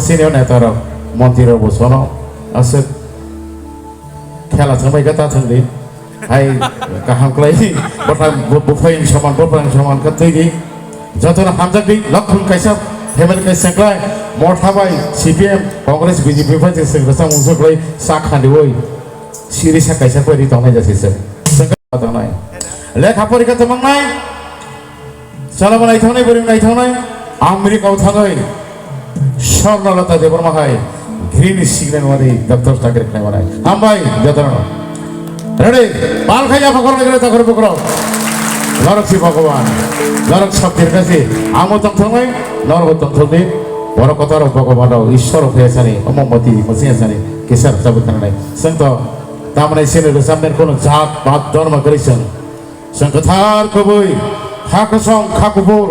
Senior নেতারা মন্ত্রীর বসন আছে খেলা থাকবাই তা থাকলি হাই কাহামক্লাই বটা বুফাইন সমান বফাইন সমান কাতৈগি যতনা হামজাগি লক্ষণ কাইसा ফেমিলি কাইसाक्लाय मरथाबाय सीपीएम कांग्रेस बीजेपी फाइ सेंग्रासा मुंसक्लाय सा खान्दिवै सिरिसा काइसा परि तंनाय जासिसे संगा तंनाय लेखा परीक्षा तमंनाय सालाबा नायथांनाय बोरै नायथांनाय आमेरिकायाव थाङै स्वर्णलता देबरमाहाय ग्रीन सिग्नेल वाली दफ्तर टाकेर खानाय हामबाय जतन रेडी बाल खाइया फकर लागले तकर बकर नरक भगवान नरक शक्तिर काছে आमो तंथंनाय नरक तंथंनि बर कथार भगवान ईश्वर फैसानि अममति मसियासानि केसार जाबोथानाय संत तामनाय सेने सामने कोनो जात बात धर्म करिसन संगथार कबै हाकसं खाकुपुर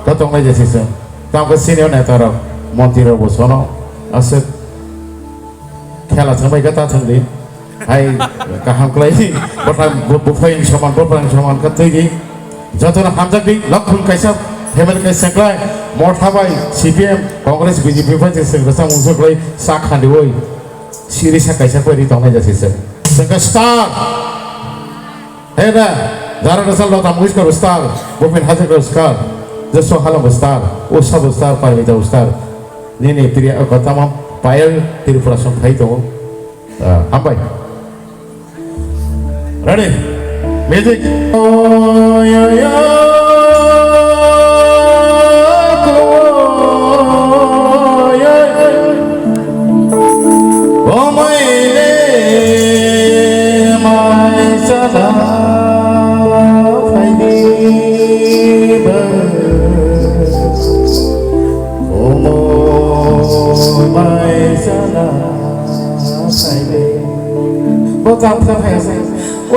कतंनाय जासिसन तामको सिनियर नेतार मन्त्रीर बसन আছে খেলা থাকবাই তা থাকলি হাই কাহামক্লাই বটা বুফাইন সমান বফাইন সমান কাতৈগি যতনা হামজাগি লক্ষণ কাইसा ফেমিলি কাइसाक्लाय मरथाबाय सीपीएम कांग्रेस बीजेपी फाइ सेंग्रासा मुंसक्लाय सा खान्दिवै सिरिसा काइसा परि तंनाय जासिसे संगा स्टार हे ना जारा दसल लता मुस्कर स्टार भूपेन हाजरिका स्टार जसो हालम स्टार ओ सब स्टार पारमिता स्टार निने त्रिया कथामा पायल त्रिपुरा संथाय दङ हामबाय ready music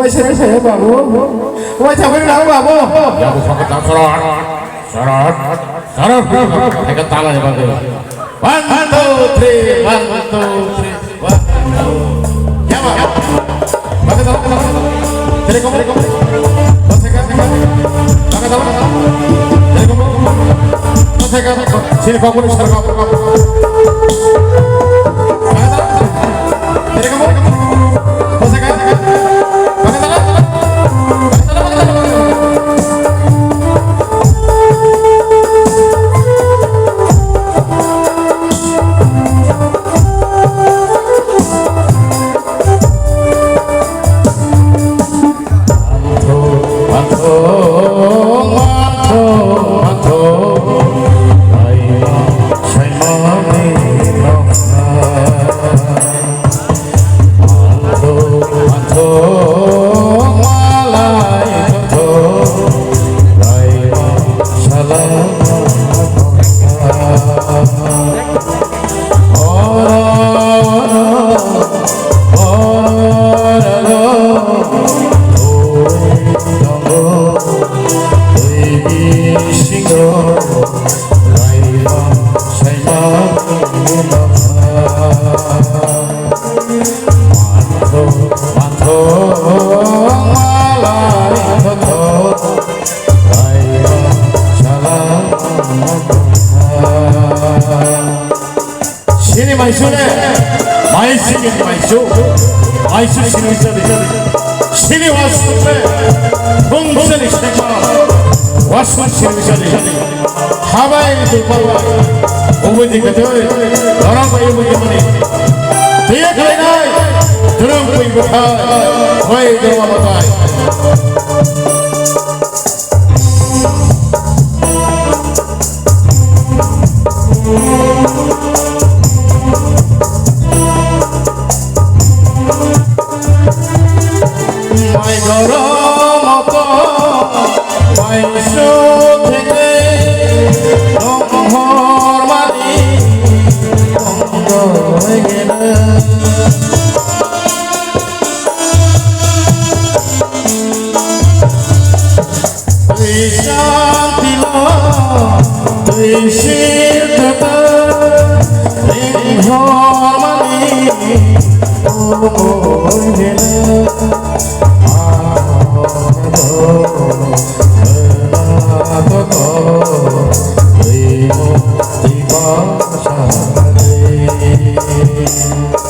Ôi saya babu, ôi chào cái nào babu? Ya bu pakai tasaran, saran, pakai tala ya babu. 1 2 3, 1 2 3, 1 2. Ya babu, pakai tala, telekom, pakai tala, telekom, sini kau boleh serang kau. Sini maisune, maisu sini sini wasune, bungsani sini wasun sini habai itu bawa, ubudi ketui, orang bayi ubudi mani, dia kelihai, terang bayi bukai, bayi derma bukai. Terima kasih. Amin.